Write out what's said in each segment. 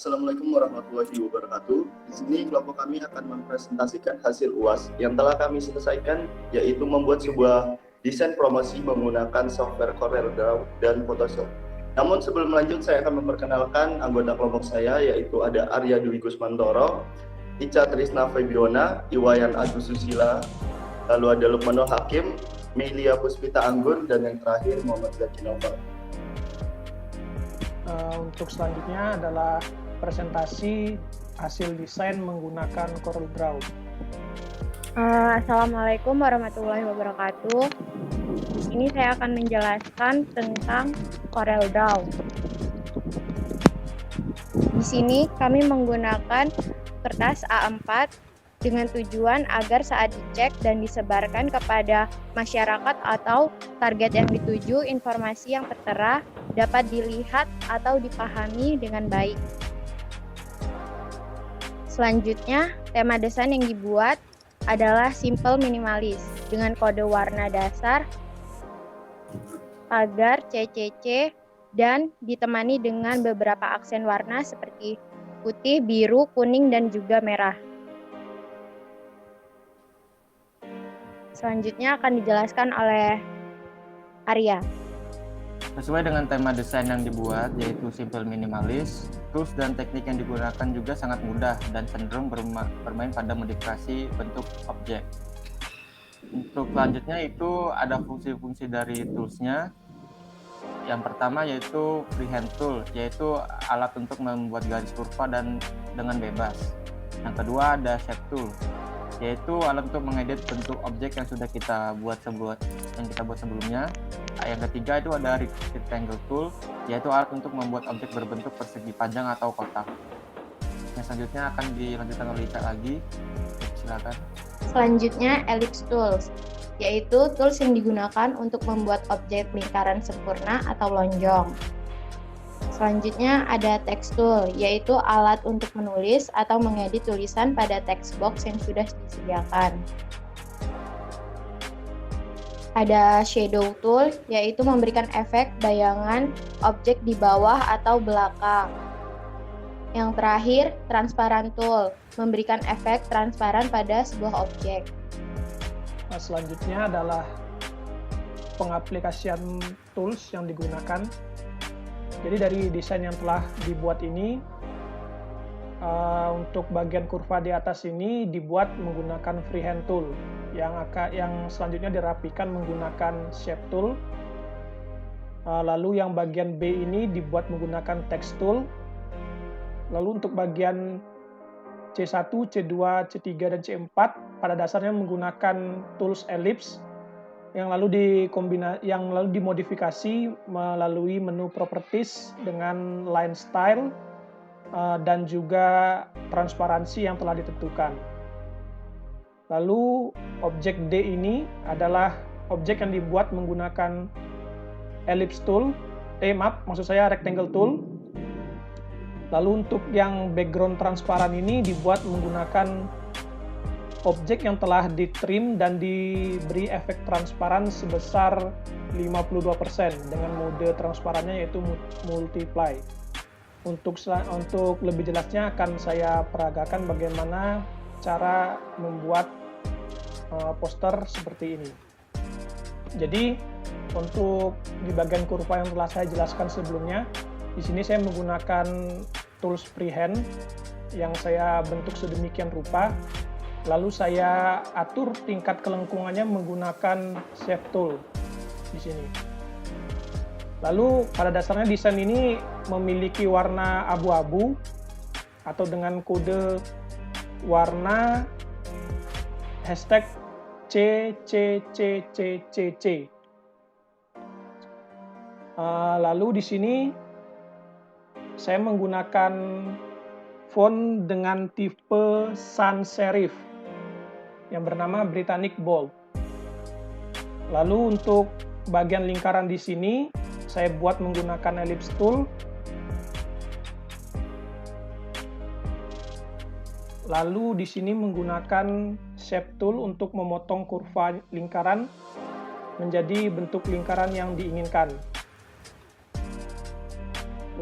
Assalamualaikum warahmatullahi wabarakatuh. Di sini kelompok kami akan mempresentasikan hasil UAS yang telah kami selesaikan, yaitu membuat sebuah desain promosi menggunakan software CorelDRAW dan Photoshop. Namun sebelum lanjut, saya akan memperkenalkan anggota kelompok saya, yaitu ada Arya Dwi Gusmantoro, Ica Trisna Febiona, Iwayan Agus Susila, lalu ada Lukmano Hakim, Melia Puspita Anggur, dan yang terakhir Muhammad Zaki Novel. Untuk selanjutnya adalah presentasi hasil desain menggunakan CorelDRAW. Assalamualaikum warahmatullahi wabarakatuh. Ini saya akan menjelaskan tentang CorelDRAW. Di sini kami menggunakan kertas A4 dengan tujuan agar saat dicek dan disebarkan kepada masyarakat atau target yang dituju, informasi yang tertera dapat dilihat atau dipahami dengan baik. Selanjutnya, tema desain yang dibuat adalah simple minimalis dengan kode warna dasar pagar CCC dan ditemani dengan beberapa aksen warna seperti putih, biru, kuning, dan juga merah. Selanjutnya akan dijelaskan oleh Arya. Sesuai dengan tema desain yang dibuat, yaitu simple minimalis, tools dan teknik yang digunakan juga sangat mudah dan cenderung bermain pada modifikasi bentuk objek. Untuk selanjutnya itu ada fungsi-fungsi dari toolsnya. Yang pertama yaitu freehand tool, yaitu alat untuk membuat garis kurva dan dengan bebas. Yang kedua ada shape tool, yaitu alat untuk mengedit bentuk objek yang sudah kita buat sebelumnya. Yang ketiga itu ada rectangle tool, yaitu alat untuk membuat objek berbentuk persegi panjang atau kotak. Yang selanjutnya akan dilanjutkan oleh Ica lagi. Silakan. Selanjutnya ellipse tools, yaitu tools yang digunakan untuk membuat objek lingkaran sempurna atau lonjong. Selanjutnya ada text tool, yaitu alat untuk menulis atau mengedit tulisan pada text box yang sudah disediakan. Ada shadow tool, yaitu memberikan efek bayangan objek di bawah atau belakang. Yang terakhir, transparent tool, memberikan efek transparan pada sebuah objek. Selanjutnya adalah pengaplikasian tools yang digunakan. Jadi dari desain yang telah dibuat ini, untuk bagian kurva di atas ini dibuat menggunakan freehand tool, yang selanjutnya dirapikan menggunakan shape tool. Lalu yang bagian B ini dibuat menggunakan text tool. Lalu untuk bagian C1, C2, C3, dan C4 pada dasarnya menggunakan tools ellipse yang lalu dimodifikasi melalui menu properties dengan line style dan juga transparansi yang telah ditentukan. Lalu objek D ini adalah objek yang dibuat menggunakan rectangle tool. Lalu untuk yang background transparan ini dibuat menggunakan objek yang telah ditrim dan diberi efek transparan sebesar 52% dengan mode transparannya yaitu multiply. Untuk lebih jelasnya akan saya peragakan bagaimana cara membuat poster seperti ini. Jadi untuk di bagian kurva yang telah saya jelaskan sebelumnya, di sini saya menggunakan tools freehand yang saya bentuk sedemikian rupa. Lalu saya atur tingkat kelengkungannya menggunakan shape tool di sini. Lalu pada dasarnya desain ini memiliki warna abu-abu atau dengan kode warna #CCCCCC. Lalu di sini saya menggunakan font dengan tipe sans serif yang bernama Britannic Bold. Lalu untuk bagian lingkaran di sini saya buat menggunakan ellipse tool. Lalu di sini menggunakan shape tool untuk memotong kurva lingkaran menjadi bentuk lingkaran yang diinginkan.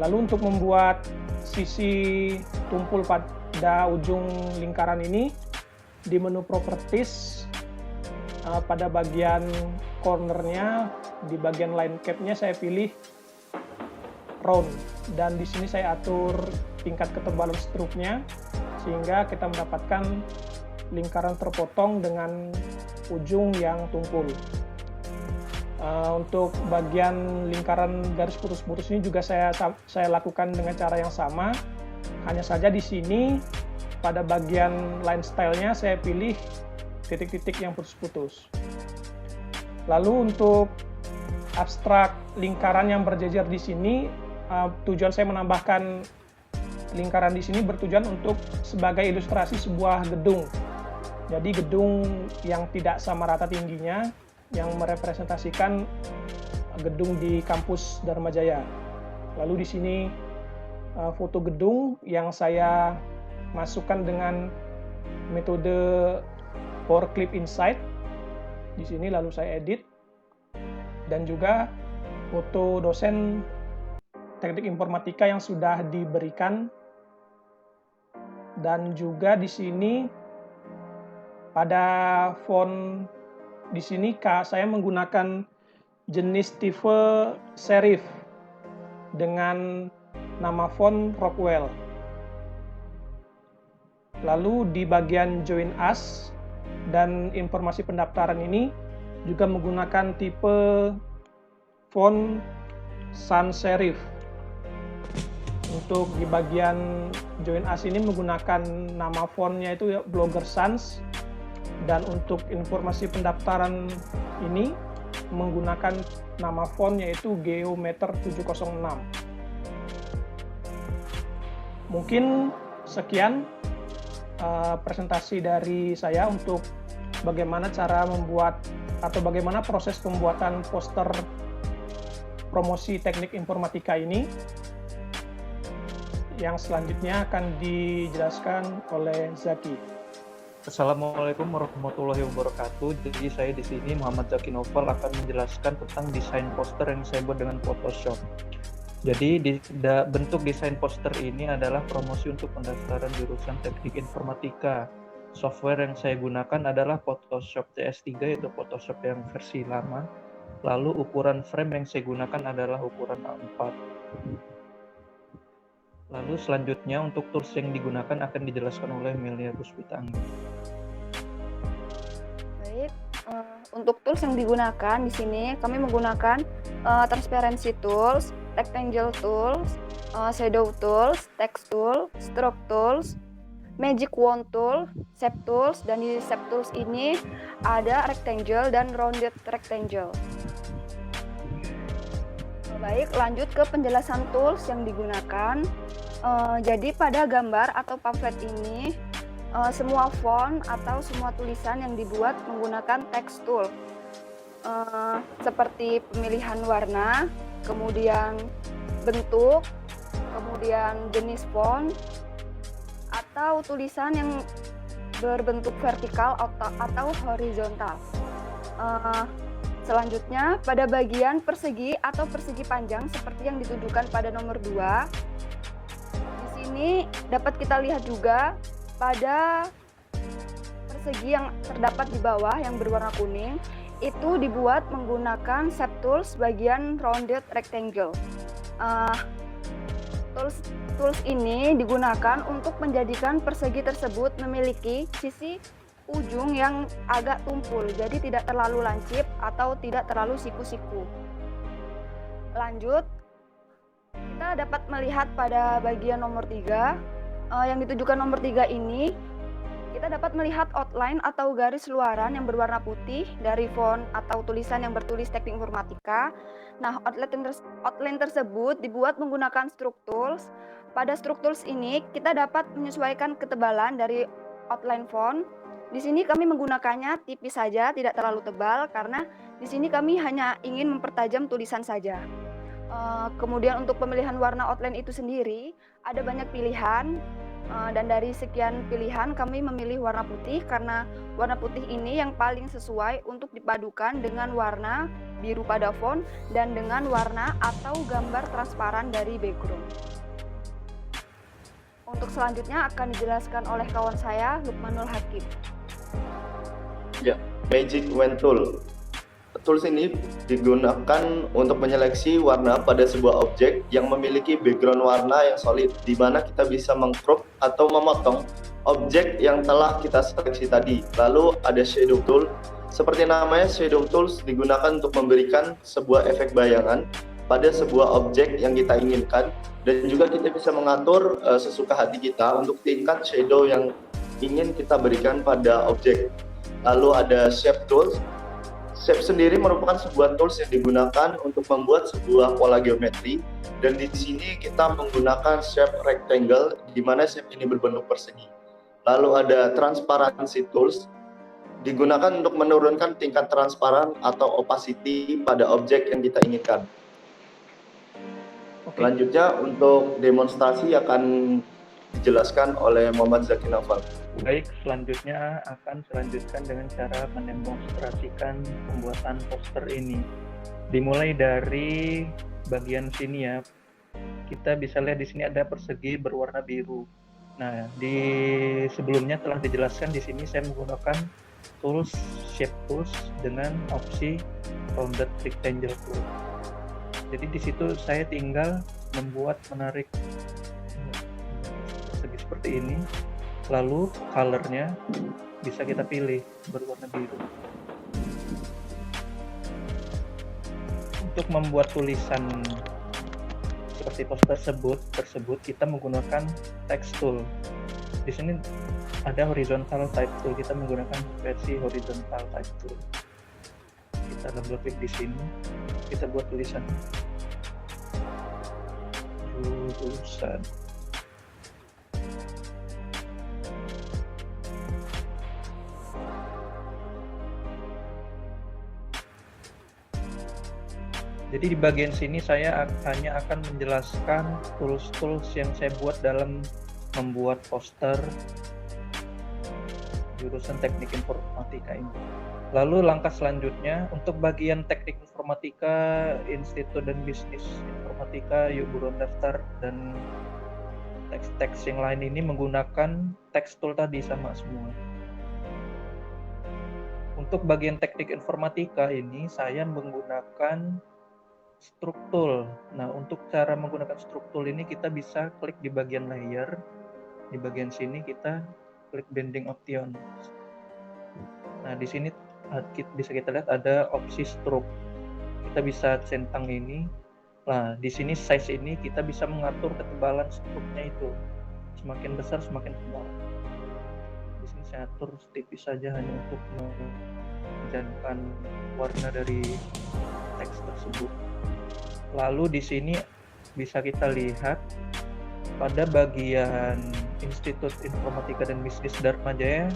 Lalu untuk membuat sisi tumpul pada ujung lingkaran ini, di menu properties pada bagian cornernya, di bagian line cap-nya saya pilih round, dan di sini saya atur tingkat ketebalan struknya sehingga kita mendapatkan lingkaran terpotong dengan ujung yang tumpul. Untuk bagian lingkaran garis putus-putus ini juga saya lakukan dengan cara yang sama. Hanya saja di sini pada bagian line style-nya saya pilih titik-titik yang putus-putus. Lalu untuk abstrak lingkaran yang berjejer di sini, tujuan saya menambahkan lingkaran di sini bertujuan untuk sebagai ilustrasi sebuah gedung. Jadi gedung yang tidak sama rata tingginya, yang merepresentasikan gedung di kampus Dharma Jaya. Lalu di sini foto gedung yang saya masukkan dengan metode Power Clip Insight. Di sini lalu saya edit, dan juga foto dosen teknik informatika yang sudah diberikan. Dan juga di sini pada font di sini saya menggunakan jenis tipe serif dengan nama font Rockwell. Lalu di bagian join as dan informasi pendaftaran ini juga menggunakan tipe font sans serif. Untuk di bagian join as ini menggunakan nama fontnya itu Blogger Sans, dan untuk informasi pendaftaran ini menggunakan nama font yaitu Geometer 706. Mungkin sekian presentasi dari saya untuk bagaimana cara membuat atau bagaimana proses pembuatan poster promosi teknik informatika ini. Yang selanjutnya akan dijelaskan oleh Zaki. Assalamualaikum warahmatullahi wabarakatuh. Jadi saya di sini Muhammad Zaki Novel akan menjelaskan tentang desain poster yang saya buat dengan Photoshop. Jadi bentuk desain poster ini adalah promosi untuk pendaftaran jurusan Teknik Informatika. Software yang saya gunakan adalah Photoshop CS3, yaitu Photoshop yang versi lama. Lalu ukuran frame yang saya gunakan adalah ukuran A4. Lalu selanjutnya untuk tools yang digunakan akan dijelaskan oleh Melia Puspita Anggi. Baik, untuk tools yang digunakan di sini kami menggunakan transparency tools, rectangle tools, shadow tools, text tool, stroke tools, magic wand tool, shape tools, dan di shape tools ini ada rectangle dan rounded rectangle. Baik, lanjut ke penjelasan tools yang digunakan. Jadi pada gambar atau pamflet ini semua font atau semua tulisan yang dibuat menggunakan text tool, seperti pemilihan warna, kemudian bentuk, kemudian jenis font, atau tulisan yang berbentuk vertikal atau horizontal. Selanjutnya pada bagian persegi atau persegi panjang seperti yang ditujukan pada nomor 2. Ini dapat kita lihat juga pada persegi yang terdapat di bawah yang berwarna kuning itu dibuat menggunakan shape tools bagian rounded rectangle. Tools ini digunakan untuk menjadikan persegi tersebut memiliki sisi ujung yang agak tumpul, jadi tidak terlalu lancip atau tidak terlalu siku-siku. Lanjut, kita dapat melihat pada bagian nomor 3, yang ditujukan nomor 3 ini, kita dapat melihat outline atau garis luaran yang berwarna putih dari font atau tulisan yang bertulis teknik informatika. Nah, outline tersebut dibuat menggunakan stroke tools. Pada stroke tools ini, kita dapat menyesuaikan ketebalan dari outline font. Di sini kami menggunakannya tipis saja, tidak terlalu tebal, karena di sini kami hanya ingin mempertajam tulisan saja. Kemudian untuk pemilihan warna outline itu sendiri ada banyak pilihan, dan dari sekian pilihan kami memilih warna putih karena warna putih ini yang paling sesuai untuk dipadukan dengan warna biru pada font dan dengan warna atau gambar transparan dari background. Untuk selanjutnya akan dijelaskan oleh kawan saya, Lukmanul Hakim. Ya, Magic Wand Tool. Tools ini digunakan untuk menyeleksi warna pada sebuah objek yang memiliki background warna yang solid, di mana kita bisa mengcrop atau memotong objek yang telah kita seleksi tadi. Lalu ada Shadow Tool. Seperti namanya, Shadow Tools digunakan untuk memberikan sebuah efek bayangan pada sebuah objek yang kita inginkan, dan juga kita bisa mengatur sesuka hati kita untuk tingkat shadow yang ingin kita berikan pada objek. Lalu ada Shape Tools. Shape sendiri merupakan sebuah tools yang digunakan untuk membuat sebuah pola geometri, dan di sini kita menggunakan shape rectangle di mana shape ini berbentuk persegi. Lalu ada Transparency Tools, digunakan untuk menurunkan tingkat transparan atau opacity pada objek yang kita inginkan. Selanjutnya untuk demonstrasi akan dijelaskan oleh Muhammad Zaki Naufal. Baik, selanjutnya akan selanjutkan dengan cara mendemonstrasikan pembuatan poster ini. Dimulai dari bagian sini ya. Kita bisa lihat di sini ada persegi berwarna biru. Nah, di sebelumnya telah dijelaskan di sini saya menggunakan tools shape tools dengan opsi rounded rectangle tool. Jadi di situ saya tinggal menarik persegi seperti ini. Lalu colornya bisa kita pilih berwarna biru. Untuk membuat tulisan seperti poster tersebut kita menggunakan text tool. Di sini ada horizontal type tool, kita menggunakan versi horizontal type tool. Kita double klik di sini, kita buat tulisan jurusan. Jadi di bagian sini saya hanya akan menjelaskan tools-tools yang saya buat dalam membuat poster jurusan Teknik Informatika ini. Lalu langkah selanjutnya untuk bagian Teknik Informatika, Institut dan Bisnis Informatika, yuk buruan daftar, dan teks-teks yang lain ini menggunakan text tool tadi sama semua. Untuk bagian Teknik Informatika ini saya menggunakan Stroke Tool. Nah, untuk cara menggunakan Stroke Tool ini kita bisa klik di bagian layer. Di bagian sini kita klik Bending Options. Nah, di sini bisa kita lihat ada opsi stroke. Kita bisa centang ini. Nah, di sini size ini kita bisa mengatur ketebalan stroke-nya itu. Semakin besar semakin tebal. Di sini saya atur tipis saja hanya untuk menjadikan warna dari teks tersebut. Lalu di sini bisa kita lihat pada bagian Institut Informatika dan Bisnis Dharma Jaya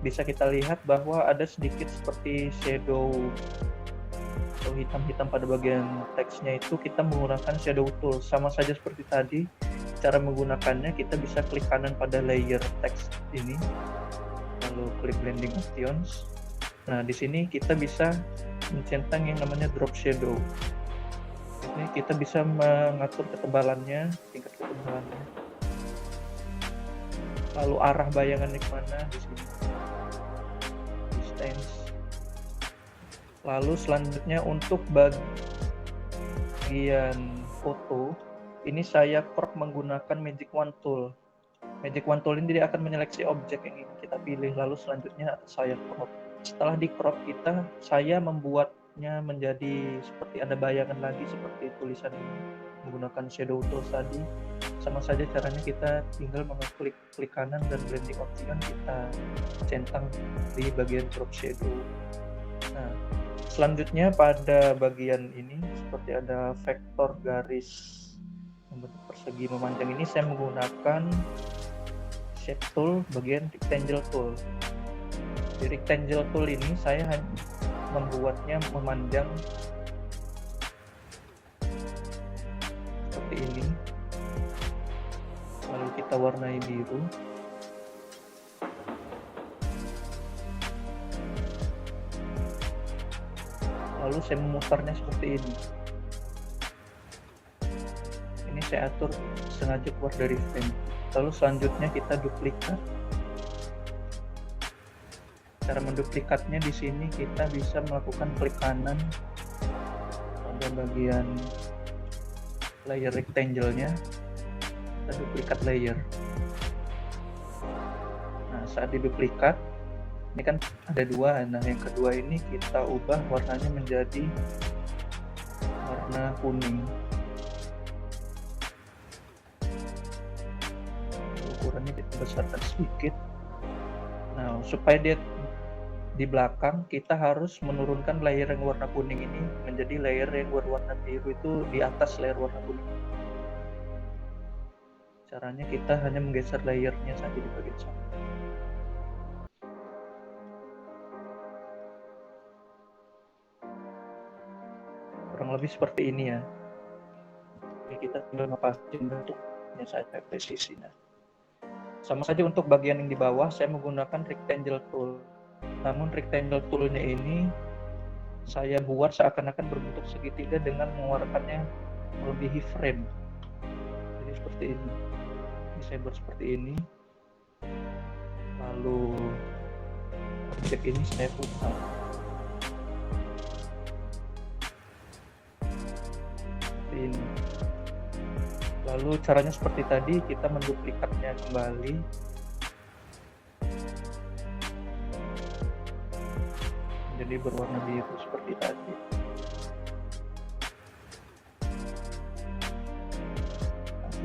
bisa kita lihat bahwa ada sedikit seperti shadow atau hitam-hitam pada bagian teksnya, itu kita menggunakan shadow tool. Sama saja seperti tadi, cara menggunakannya kita bisa klik kanan pada layer teks ini, lalu klik blending options. Nah, di sini kita bisa mencentang yang namanya drop shadow. Ini kita bisa mengatur ketebalannya, tingkat ketebalannya. Lalu arah bayangannya kemana di sini. Distance. Lalu selanjutnya untuk bagian foto, ini saya crop menggunakan Magic Wand Tool. Magic Wand Tool ini dia akan menyeleksi objek yang ingin kita pilih, lalu selanjutnya saya crop. Setelah di crop saya membuatnya menjadi seperti ada bayangan lagi seperti tulisan ini menggunakan shadow tool tadi. Sama saja caranya, kita tinggal mengklik kanan dan blending option, kita centang di bagian crop shadow. Nah, selanjutnya pada bagian ini seperti ada vektor garis membentuk persegi memanjang, ini saya menggunakan shape tool bagian rectangle tool. Di rectangle tool ini saya membuatnya memanjang seperti ini, lalu kita warnai biru. Lalu saya memutarnya seperti ini. Ini saya atur sengaja keluar dari frame. Lalu selanjutnya kita duplikat. Cara menduplikatnya di sini kita bisa melakukan klik kanan pada bagian layer rectangle-nya, kita duplikat layer. Nah, saat diduplikat, ini kan ada dua. Nah, yang kedua ini kita ubah warnanya menjadi warna kuning. Ukurannya kita besarkan sedikit. Nah, supaya dia di belakang, kita harus menurunkan layer yang warna kuning ini menjadi layer yang berwarna biru itu di atas layer warna kuning. Caranya kita hanya menggeser layernya saja di bagian sana. Kurang lebih seperti ini ya. Oke, kita tinggal ngepasin bentuknya saja presisinya. Sama saja untuk bagian yang di bawah, saya menggunakan rectangle tool. Namun rectangle toolnya ini saya buat seakan-akan berbentuk segitiga dengan mengeluarkannya melebihi frame. Jadi seperti ini. Ini saya buat seperti ini. Lalu objek ini saya putar. Seperti ini. Lalu caranya seperti tadi, kita menduplikatnya kembali. Jadi berwarna biru seperti tadi.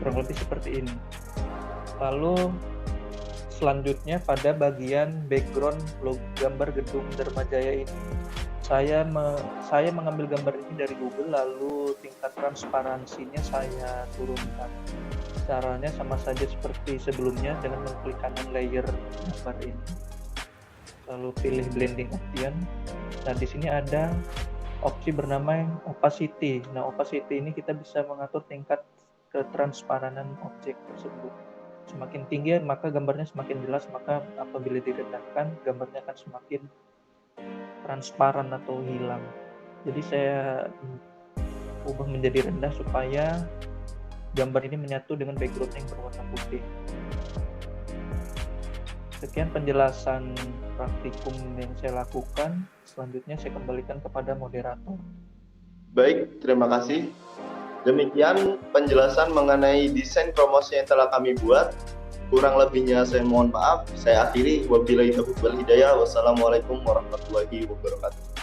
Kurang lebih seperti ini. Lalu selanjutnya pada bagian background gambar gedung Dharmajaya ini, saya mengambil gambar ini dari Google, lalu tingkat transparansinya saya turunkan. Caranya sama saja seperti sebelumnya dengan mengklik kanan layer gambar ini, lalu pilih blending option. Nah, di sini ada opsi bernama opacity. Nah, opacity ini kita bisa mengatur tingkat ketransparanan objek tersebut. Semakin tinggi maka gambarnya semakin jelas, maka apabila direndahkan gambarnya akan semakin transparan atau hilang. Jadi saya ubah menjadi rendah supaya gambar ini menyatu dengan background yang berwarna putih. Sekian penjelasan praktikum yang saya lakukan. Selanjutnya saya kembalikan kepada moderator. Baik, terima kasih. Demikian penjelasan mengenai desain promosi yang telah kami buat. Kurang lebihnya saya mohon maaf. Saya akhiri. Wabillahi taufiq wal hidayah. Wassalamualaikum warahmatullahi wabarakatuh.